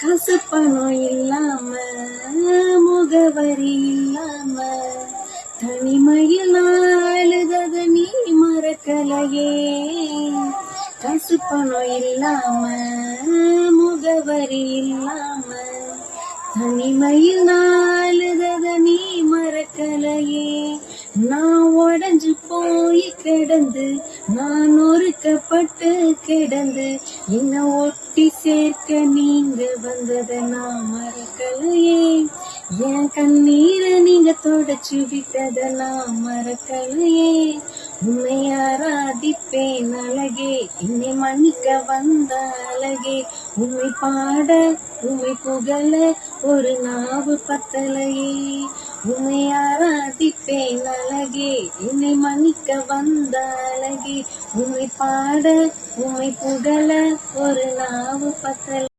காசு பணம் இல்லாம முகவரி இல்லாம தனிமையில் நாளுதத நீ மறக்கலையே. காசு பணம் இல்லாம முகவரி இல்லாம தனிமையில் நாளுதத நீ மறக்கலையே. நான் உடஞ்சு போய் கிடந்து நான் ஒருக்கப்பட்டு கிடந்து என்ன ஒட்டி சேர்க்க நீங்க வந்தத நான் மறக்கலையே. என் கண்ணீரை நீங்க தொடச்சு விட்டத நான் மறக்கலையே. உன்னை ஆராதிப்பேன் அழகே, என்னை மன்னிக்க வந்த அழகே. உண்மை பாட உண்மை புகழ ஒரு நாவு பத்தலையே. உன்னை ஆராதிப்பேன் அழகே, என்னை மன்னிக்க வந்த அழகே. உண்மை பாட உண்மை புகழ ஒரு நாவு பத்தலை.